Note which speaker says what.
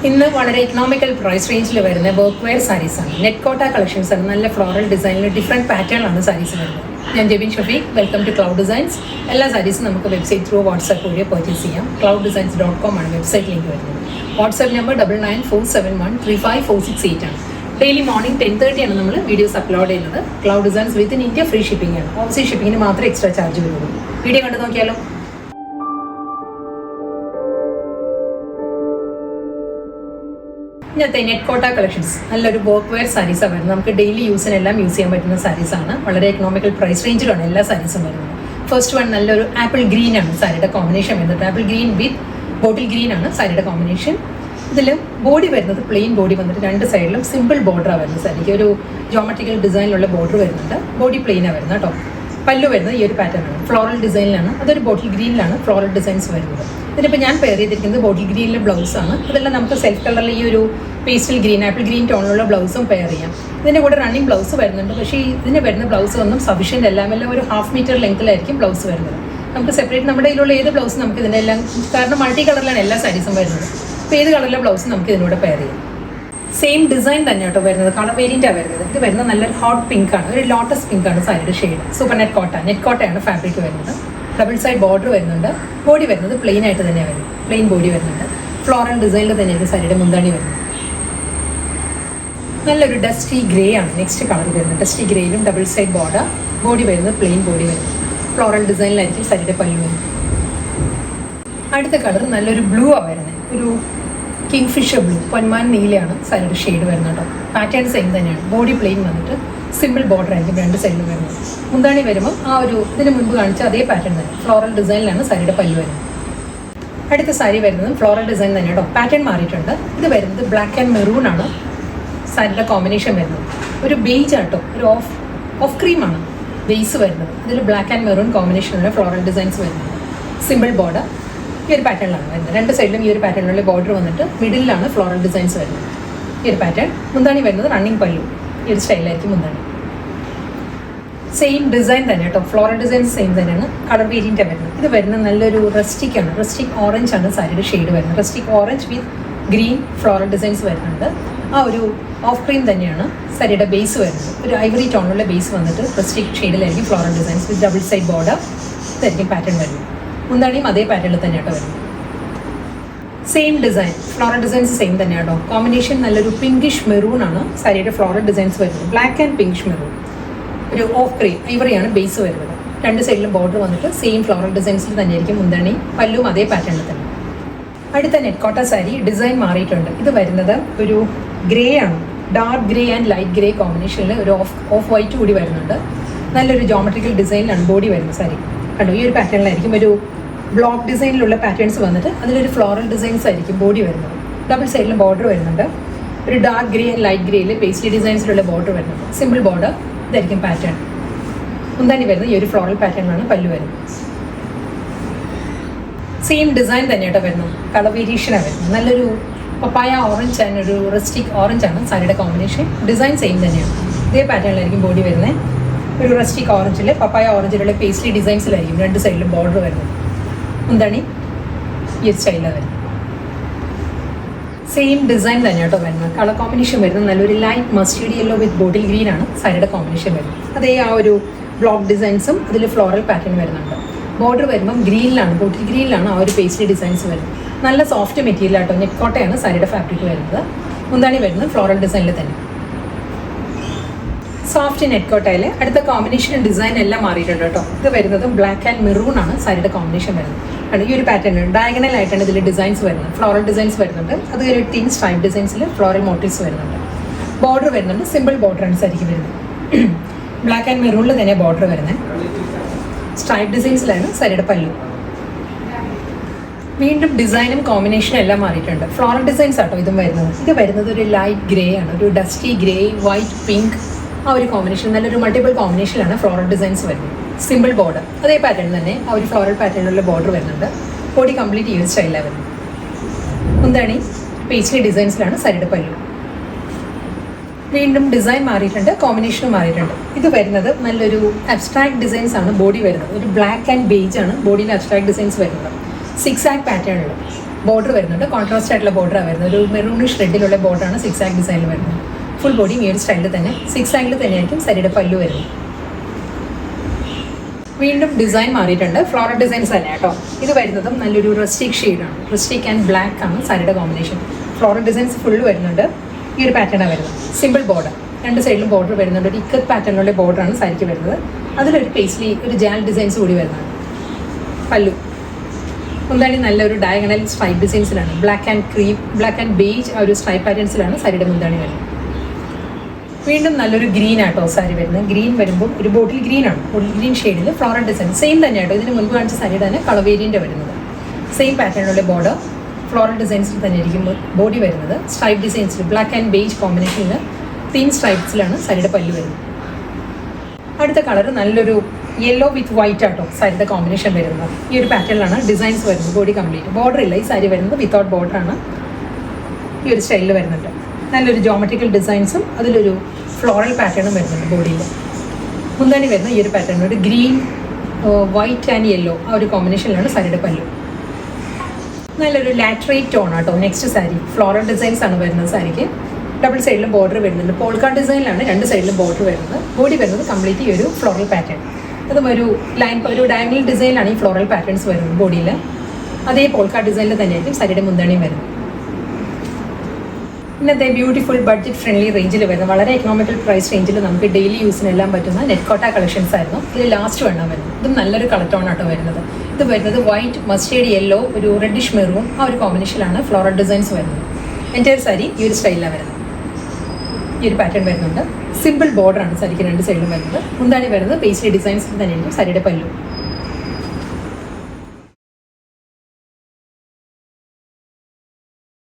Speaker 1: ഇന്ന് വളരെ economical price റേഞ്ചിൽ വരുന്ന വർക്ക് വെയർ സാരീസാണ്. നെറ്റ്കോട്ട കളക്ഷൻസ് ആണ്. നല്ല ഫ്ലോറൽ ഡിസൈനിൽ ഡിഫറെൻറ്റ് പാറ്റേണിലാണ് സാരീസ് വരുന്നത്. ഞാൻ Jebin Shafeeq, welcome to Cloud Designs. എല്ലാ സാരീസും നമുക്ക് വെബ്സൈറ്റ് ത്രൂ വാട്സാപ്പ് വഴി പർച്ചേസ് ചെയ്യാം. clouddesigns.com ആണ് വെബ്സൈറ്റ് ലിങ്ക് വരുന്നത്. വാട്സാപ്പ് നമ്പർ 9947135468 ആണ്. ഡെയിലി മോർണിംഗ് 10:30 ആണ് നമ്മൾ വീഡിയോസ് അപ്ലോഡ് ചെയ്യുന്നത്. Cloud Designs within India free shipping ആണ്. ഓവർസീസ് ഷിപ്പിങ്ങിന് മാത്രമേ എക്സ്ട്രാ ചാർജ് വരുള്ളൂ. വീഡിയോ കണ്ടു നോക്കിയാലോ. ഇന്നത്തെ നെറ്റ്കോട്ട കളക്ഷൻസ് നല്ലൊരു വർക്ക് വെയർ സാരീസാണ് വരുന്നത്. നമുക്ക് ഡെയിലി യൂസിനെല്ലാം യൂസ് ചെയ്യാൻ പറ്റുന്ന സാരീസാണ്. വളരെ എക്കണോമിക്കൽ പ്രൈസ് റേഞ്ചിലാണ് എല്ലാ സാരീസും വരുന്നത്. ഫസ്റ്റ് വൺ നല്ലൊരു ആപ്പിൾ ഗ്രീൻ ആണ് സാരിയുടെ കോമ്പിനേഷൻ വരുന്നത്. ആപ്പിൾ ഗ്രീൻ വിത്ത് ബോട്ടിൽ ഗ്രീൻ ആണ് സാരിയുടെ കോമ്പിനേഷൻ. ഇതിൽ ബോഡി വരുന്നത് പ്ലെയിൻ ബോഡി വന്നിട്ട് രണ്ട് സൈഡിലും സിമ്പിൾ ബോർഡറാണ് വരുന്നത്. സാരിക്ക് ഒരു ജോമെട്രിക്കൽ ഡിസൈനിലുള്ള ബോർഡർ വരുന്നുണ്ട്. ബോഡി പ്ലെയിനാണ് വരുന്നത് കേട്ടോ. പല്ലു വരുന്നത് ഈ ഒരു പാറ്റേൺ ആണ്, ഫ്ലോറൽ ഡിസൈനിലാണ്. അതൊരു ബോട്ടിൽ ഗ്രീനിലാണ് ഫ്ലോറൽ ഡിസൈൻസ് വരുന്നത്. ഇതിനിപ്പോൾ ഞാൻ പെയർ ചെയ്തിരിക്കുന്നത് ബോട്ടിൽ ഗ്രീനിലെ ബ്ലൗസാണ്. അതെല്ലാം നമുക്ക് സെൽഫ് കളറിൽ ഈ ഒരു പേസ്റ്റൽ ഗ്രീൻ, ആപ്പിൾ ഗ്രീൻ ടോണിലുള്ള ബ്ലൗസും പെയർ ചെയ്യാം. ഇതിൻ്റെ കൂടെ റണ്ണിങ് ബ്ലൗസ് വരുന്നുണ്ട്. പക്ഷേ ഇതിന് വരുന്ന ബ്ലൗസ് ഒന്നും സഫീഷ്യൻ്റ് എല്ലാം ഒരു 1/2 മീറ്റർ ലെങ്ത്തിലായിരിക്കും ബ്ലൗസ് വരുന്നത്. നമുക്ക് സെപ്പറേറ്റ് നമ്മുടെ കയ്യിലുള്ള ഏത് ബ്ലൗസ് നമുക്ക് ഇതിൻ്റെ എല്ലാം, കാരണം മൾട്ടി കളറിലാണ് എല്ലാ സാരീസും വരുന്നത്. അപ്പോൾ ഏത് കളറിലെ ബ്ലൗസ് നമുക്ക് ഇതിനൂടെ പെയർ ചെയ്യാം. സെയിം ഡിസൈൻ തന്നെ കേട്ടോ വരുന്നത്. കളർ വേരിയൻ്റാണ് വരുന്നത്. ഇത് വരുന്നത് നല്ലൊരു ഹോട്ട് പിങ്ക് ആണ്, ഒരു ലോട്ടസ് പിങ്ക് ആണ് സാരിയുടെ ഷെയ്ഡ്. സൂപ്പർ നെറ്റ്കോട്ടയാണ് ഫാബ്രിക് വരുന്നത്. ഡബിൾ സൈഡ് ബോർഡർ വരുന്നുണ്ട്. ബോഡി വരുന്നത് പ്ലെയിൻ ആയിട്ട് തന്നെയാണ് വരുന്നത്. പ്ലെയിൻ ബോഡി വരുന്നുണ്ട്. ഫ്ലോറൽ ഡിസൈനിൽ തന്നെയാണ് സാരിയുടെ മുന്താണി വരുന്നത്. നല്ലൊരു ഡസ്റ്റി ഗ്രേ ആണ് നെക്സ്റ്റ് കളർ വരുന്നത്. ഡസ്റ്റി ഗ്രേയിലും ഡബിൾ സൈഡ് ബോർഡർ. ബോഡി വരുന്നത് പ്ലെയിൻ ബോഡി വരുന്നത്. ഫ്ലോറൽ ഡിസൈനിലായിരിക്കും സാരിയുടെ പല്ലു വരുന്നത്. അടുത്ത കളർ നല്ലൊരു ബ്ലൂ ആണ് വരുന്നത്. ഒരു കിങ് ഫിഷർ ബ്ലൂ, പൊന്മാൻ നീലയാണ് സാരിയുടെ ഷെയ്ഡ് വരുന്നത് കേട്ടോ. പാറ്റേൺ സെയിം തന്നെയാണ്. ബോഡി പ്ലെയിൻ വന്നിട്ട് സിമ്പിൾ ബോർഡർ ആയിരിക്കും രണ്ട് സൈഡിലും വരുന്നത്. മുന്താണി വരുമ്പോൾ ആ ഒരു ഇതിന് മുൻപ് കാണിച്ച അതേ പാറ്റേൺ തന്നെ ഫ്ലോറൽ ഡിസൈനിലാണ് സാരിയുടെ പല്ലു വരുന്നത്. അടുത്ത സാരി വരുന്നത് ഫ്ലോറൽ ഡിസൈൻ തന്നെ കേട്ടോ. പാറ്റേൺ മാറിയിട്ടുണ്ട്. ഇത് വരുന്നത് ബ്ലാക്ക് ആൻഡ് മെറൂൺ ആണ് സാരിയുടെ കോമ്പിനേഷൻ വരുന്നത്. ഒരു ബേജ് ആട്ടോ, ഒരു ഓഫ് ക്രീമാണ് ബേസ് വരുന്നത്. ഇതിൽ ബ്ലാക്ക് ആൻഡ് മെറൂൺ കോമ്പിനേഷനുള്ള ഫ്ലോറൽ ഡിസൈൻസ് വരുന്നത്. സിമ്പിൾ ബോർഡർ ഈ ഒരു പാറ്റേണിലാണ് വരുന്നത്. രണ്ട് സൈഡിലും ഈ ഒരു പാറ്റേണിലുള്ള ബോർഡർ വന്നിട്ട് മിഡിലാണ് ഫ്ലോറൽ ഡിസൈൻസ് വരുന്നത്. ഈ ഒരു പാറ്റേൺ. മുന്താണി വരുന്നത് റണ്ണിങ് പല്ലു. ഈ ഒരു സ്റ്റൈലായിരിക്കും മുന്താണി. സെയിം ഡിസൈൻ തന്നെ കേട്ടോ. ഫ്ലോറൽ ഡിസൈൻസ് സെയിം തന്നെയാണ്. കളർ വേരിയൻ്റാണ് വരുന്നത്. ഇത് വരുന്നത് നല്ലൊരു റസ്റ്റിക് ആണ്. റസ്റ്റിക് ഓറഞ്ച് ആണ് സാരിയുടെ ഷെയ്ഡ് വരുന്നത്. റസ്റ്റിക് ഓറഞ്ച് വിത്ത് ഗ്രീൻ ഫ്ലോറൽ ഡിസൈൻസ് വരുന്നുണ്ട്. ആ ഒരു ഓഫ് ക്രീം തന്നെയാണ് സാരിയുടെ ബേസ് വരുന്നത്. ഒരു ഐവറി ടോണിലുള്ള ബേസ് വന്നിട്ട് റസ്റ്റിക് ഷെയ്ഡിലായിരിക്കും floral designs with double side border. ഇതായിരിക്കും പാറ്റേൺ വരുന്നത്. മുന്താണിയും അതേ പാറ്റേണിൽ തന്നെയാട്ടോ വരുന്നത്. Same design, floral designs same തന്നെയാണോ. കോമ്പിനേഷൻ നല്ലൊരു പിങ്കിഷ് മെറൂൺ ആണ് സാരിയുടെ ഫ്ലോറൽ ഡിസൈൻസ് വരുന്നത്. Black and pinkish maroon. ഒരു ഓഫ് ക്രീം ഐവറിയാണ് ബേസ് വരുന്നത്. രണ്ട് സൈഡിലും ബോർഡർ വന്നിട്ട് സെയിം ഫ്ലോറൽ ഡിസൈൻസിൽ തന്നെയായിരിക്കും മുന്താണി. പല്ലും അതേ പാറ്റേണിൽ തന്നെ. അടുത്ത നെറ്റ്കോട്ട സാരി ഡിസൈൻ മാറിയിട്ടുണ്ട്. ഇത് വരുന്നത് ഒരു ഗ്രേ ആണ്. Dark grey and light grey കോമ്പിനേഷനിൽ ഒരു ഓഫ് വൈറ്റ് കൂടി വരുന്നുണ്ട്. നല്ലൊരു ജോമെട്രിക്കൽ ഡിസൈനിലാണ് ബോഡി വരുന്നത് സാരി. കണ്ടോ, ഈ ഒരു പാറ്റേണിലായിരിക്കും ഒരു ബ്ലോക്ക് ഡിസൈനിലുള്ള പാറ്റേൺസ് വന്നിട്ട് അതിലൊരു ഫ്ലോറൽ ഡിസൈൻസ് ആയിരിക്കും ബോഡി വരുന്നത്. ഡബിൾ സൈഡിലും ബോർഡർ വരുന്നുണ്ട്. ഒരു ഡാർക്ക് ഗ്രേ ആൻഡ് ലൈറ്റ് ഗ്രേയിൽ പേസ്ലി ഡിസൈൻസിലുള്ള ബോർഡർ വരുന്നുണ്ട്. Simple border. ഇതായിരിക്കും പാറ്റേൺ. മുന്താണി വരുന്നത് ഈ ഒരു ഫ്ലോറൽ പാറ്റേണിലാണ് പല്ലു വരുന്നത്. സെയിം ഡിസൈൻ തന്നെയാട്ടോ വരുന്നത്. കളർ വേരിയേഷനാണ് വരുന്നത്. നല്ലൊരു പപ്പായ ഓറഞ്ച് ആൻഡ് ഒരു റസ്റ്റിക് ഓറഞ്ച് ആണ് സാരിയുടെ കോമ്പിനേഷൻ. ഡിസൈൻ സെയിം തന്നെയാണ്. ഇതേ പാറ്റേണിലായിരിക്കും ബോഡി വരുന്നത്. ഒരു റസ്റ്റിക് ഓറഞ്ചിൽ പപ്പായ ഓറഞ്ചിലുള്ള പേസ്ലി ഡിസൈൻസിലായിരിക്കും രണ്ട് സൈഡിലും ബോർഡർ വരുന്നത്. മുന്താണി ഈ ഒരു സ്റ്റൈലാണ് വരുന്നത്. സെയിം ഡിസൈൻ തന്നെ കേട്ടോ വരുന്നത്. കളർ കോമ്പിനേഷൻ വരുന്നത് നല്ലൊരു ലൈറ്റ് മസ്റ്റേർഡ് യെല്ലോ വിത്ത് ബോട്ടിൽ ഗ്രീൻ ആണ് സാരിയുടെ കോമ്പിനേഷൻ വരുന്നത്. അതേ ആ ഒരു ബ്ലോക്ക് ഡിസൈൻസും അതിൽ ഫ്ലോറൽ പാറ്റേൺ വരുന്നുണ്ട്. ബോർഡർ വരുമ്പം ഗ്രീനിലാണ്, ബോട്ടിൽ ഗ്രീനിലാണ് ആ ഒരു പേസ്ലി ഡിസൈൻസ് വരുന്നത്. നല്ല സോഫ്റ്റ് മെറ്റീരിയൽ ആട്ടോ. നെറ്റ്കോട്ടയാണ് സാരിയുടെ ഫാബ്രിക് വരുന്നത്. മുന്താണി വരുന്നത് ഫ്ലോറൽ ഡിസൈനിൽ തന്നെ. സോഫ്റ്റ് നെറ്റ്കോട്ടയിൽ അടുത്ത കോമ്പിനേഷൻ ഡിസൈൻ എല്ലാം മാറിയിട്ടുണ്ട് കേട്ടോ. ഇത് വരുന്നത് ബ്ലാക്ക് ആൻഡ് മെറൂൺ ആണ് സാരിയുടെ കോമ്പിനേഷൻ വരുന്നത്. ഈ ഒരു പാറ്റേൺ ഡയഗണൽ ആയിട്ടാണ് ഇതിൽ ഡിസൈൻസ് വരുന്നത്. ഫ്ലോറൽ ഡിസൈൻസ് വരുന്നുണ്ട്. അത് ഒരു തിൻ സ്ട്രൈപ്പ് ഡിസൈൻസിൽ ഫ്ലോറൽ മോട്ടീവ്സ് വരുന്നുണ്ട്. ബോർഡർ വരുന്നുണ്ട്. സിമ്പിൾ ബോർഡർ ആണ് സാരിക്ക് വരുന്നത്. ബ്ലാക്ക് ആൻഡ് മെറൂണിൽ തന്നെ ബോർഡർ വരുന്നത്. സ്ട്രൈപ്പ് ഡിസൈൻസിലാണ് സാരിയുടെ പല്ലു. വീണ്ടും ഡിസൈനും കോമ്പിനേഷനും എല്ലാം മാറിയിട്ടുണ്ട്. ഫ്ലോറൽ ഡിസൈൻസ് ആട്ടോ ഇതും വരുന്നത്. ഇത് വരുന്നത് ഒരു ലൈറ്റ് ഗ്രേ ആണ്. ഒരു ഡസ്റ്റി ഗ്രേ, വൈറ്റ്, പിങ്ക് ആ ഒരു കോമ്പിനേഷൻ. നല്ലൊരു മൾട്ടിപ്പിൾ കോമ്പിനേഷനിലാണ് ഫ്ലോറൽ ഡിസൈൻസ് വരുന്നത്. സിമ്പിൾ ബോർഡർ അതേ പാറ്റേൺ തന്നെ ആ ഒരു ഫ്ലോറൽ പാറ്റേണിലുള്ള ബോർഡർ വരുന്നുണ്ട്. ബോഡി കംപ്ലീറ്റ് ഈ ഒരു സ്റ്റൈലാണ് വരുന്നത്. മുന്താണി പേസ്ലി ഡിസൈൻസിലാണ് സാരിയുടെ പല്ലു. വീണ്ടും ഡിസൈൻ മാറിയിട്ടുണ്ട്, കോമ്പിനേഷനും മാറിയിട്ടുണ്ട്. ഇത് വരുന്നത് നല്ലൊരു അബ്സ്ട്രാക്ട് ഡിസൈൻസ് ആണ് ബോഡി വരുന്നത്. ഒരു ബ്ലാക്ക് ആൻഡ് ബേജ് ആണ് ബോഡിയിൽ അബ്സ്ട്രാക്ട് ഡിസൈൻസ് വരുന്നത്. 6 ആക്ക് പാറ്റേണിൽ ബോർഡർ വരുന്നുണ്ട്, കോൺട്രാസ്റ്റ് ആയിട്ടുള്ള ബോർഡറാണ് വരുന്നത്. ഒരു മെറൂണിഷ് റെഡിലുള്ള ബോർഡറാണ് സിക്സ് ആഗ് ഡിസൈനിൽ വരുന്നത്. ഫുൾ ബോഡിയും ഈ ഒരു സ്റ്റൈലിൽ തന്നെ സിക്സ് ആംഗിൾ തന്നെയായിരിക്കും സാരിയുടെ പല്ലു വരുന്നത്. വീണ്ടും ഡിസൈൻ മാറിയിട്ടുണ്ട്, ഫ്ലോറൽ ഡിസൈൻസ് തന്നെ കേട്ടോ. ഇത് വരുന്നതും നല്ലൊരു റസ്റ്റിക് ഷെയ്ഡാണ്, റസ്റ്റിക് ആൻഡ് ബ്ലാക്ക് ആണ് സാരിയുടെ കോമ്പിനേഷൻ. ഫ്ലോറൽ ഡിസൈൻസ് ഫുള്ള് വരുന്നുണ്ട്. ഈ ഒരു പാറ്റേണാണ് വരുന്നത്. സിമ്പിൾ ബോർഡർ, രണ്ട് സൈഡിലും ബോർഡർ വരുന്നുണ്ട്. ഒരു ഇക്കത്ത് പാറ്റേണിലുള്ള ബോർഡറാണ് സാരിക്ക് വരുന്നത്. അതിലൊരു പേസ്ലി ഒരു ജാൽ ഡിസൈൻസ് കൂടി വരുന്നതാണ് പല്ലു. മുന്താണി നല്ലൊരു ഡയഗണൽ സ്ട്രൈപ്പ് ഡിസൈൻസിലാണ്, black and cream, black and beige ആ ഒരു സ്ട്രൈപ്പ് പാറ്റേൺസിലാണ് സാരിയുടെ മുന്താണി വരുന്നത്. വീണ്ടും നല്ലൊരു ഗ്രീൻ ആട്ടോ സാരി വരുന്നത്. ഗ്രീൻ വരുമ്പോൾ ഒരു ബോട്ടിൽ ഗ്രീൻ ആണ്, ബോട്ടിൽ ഗ്രീൻ ഷെയ്ഡിൽ ഫ്ലോറൽ ഡിസൈൻ സെയിം തന്നെ ആട്ടോ. ഇതിന് മുൻപ് കാണിച്ച സാരിയുടെ തന്നെ കളർ വേരിയൻ്റ് വരുന്നത്. സെയിം പാറ്റേണിലുള്ള ബോർഡർ, ഫ്ലോറൽ ഡിസൈൻസിൽ തന്നെ ആയിരിക്കും ബോഡി വരുന്നത്. സ്ട്രൈപ്പ് ഡിസൈൻസിൽ ബ്ലാക്ക് ആൻഡ് ബേജ് കോമ്പിനേഷനിൽ തീം സ്ട്രൈപ്സിലാണ് സാരിയുടെ പല്ല് വരുന്നത്. അടുത്ത കളർ നല്ലൊരു യെല്ലോ വിത്ത് വൈറ്റ് ആട്ടോ സാരിയുടെ കോമ്പിനേഷൻ വരുന്നത്. ഈ ഒരു പാറ്റേണിലാണ് ഡിസൈൻസ് വരുന്നത്. ബോഡി കംപ്ലീറ്റ് ബോർഡർ ഇല്ല, ഈ സാരി വരുന്നത് വിത്തൗട്ട് ബോർഡറാണ്. ഈ ഒരു സ്റ്റൈലിൽ വരുന്നുണ്ട്. നല്ലൊരു ജോമെട്രിക്കൽ ഡിസൈൻസും അതിലൊരു ഫ്ലോറൽ പാറ്റേണും വരുന്നുണ്ട് ബോഡിയിൽ. മുന്താണി വരുന്ന ഈ ഒരു പാറ്റേൺ ഒരു ഗ്രീൻ, വൈറ്റ് ആൻഡ് യെല്ലോ ആ ഒരു കോമ്പിനേഷനിലാണ് സാരിയുടെ പല്ലു. നല്ലൊരു ലാറ്ററേറ്റ് ടോൺ ആട്ടോ നെക്സ്റ്റ് സാരി. ഫ്ലോറൽ ഡിസൈൻസ് ആണ് വരുന്നത് സാരിക്ക്. ഡബിൾ സൈഡിലും ബോർഡർ വരുന്നുണ്ട്. പോൾക്കാ ഡിസൈനിലാണ് രണ്ട് സൈഡിലും ബോർഡർ വരുന്നത്. ബോഡി വരുന്നത് കംപ്ലീറ്റ് ഈ ഒരു ഫ്ലോറൽ പാറ്റേൺ. അതും ഒരു ലൈൻ, ഒരു ഡയഗണൽ ഡിസൈനിലാണ് ഈ ഫ്ലോറൽ പാറ്റേൺസ് വരുന്നത് ബോഡിയിൽ. അതേ പോൾക്കാ ഡിസൈനിൽ തന്നെയായിരിക്കും സാരിയുടെ മുന്താണിയും വരുന്നത്. ഇന്നത്തെ ബ്യൂട്ടിഫുൾ ബഡ്ജറ്റ് ഫ്രണ്ട്ലി റേഞ്ചിൽ വരുന്നത് വളരെ എക്കണോമിക്കൽ പ്രൈസ് റേഞ്ചിൽ നമുക്ക് ഡെയിലി യൂസിനെല്ലാം പറ്റുന്ന നെറ്റ്കോട്ട കളക്ഷൻസ് ആയിരുന്നു. ഇത് ലാസ്റ്റ് വേണം വരുന്നത്. ഇതും നല്ലൊരു കളർ ടോൺ ആട്ടോ വരുന്നത്. ഇത് വരുന്നത് വൈറ്റ്, മസ്റ്റേർഡ് യെല്ലോ, ഒരു റെഡിഷ് മെറൂൺ ആ ഒരു കോമ്പിനേഷനിലാണ് ഫ്ലോറൽ ഡിസൈൻസ് വരുന്നത്. എൻ്റെ സാരി ഈ ഒരു സ്റ്റൈലിലാണ് വരുന്നത്. ഈ ഒരു പാറ്റേൺ വരുന്നുണ്ട്. സിമ്പിൾ ബോർഡറാണ് സാരിക്ക് രണ്ട് സൈഡിലും വരുന്നത്. മുന്താണി വരുന്നത് പേസ്ലി ഡിസൈൻസിൽ തന്നെയായിരിക്കും സാരിയുടെ പല്ലു.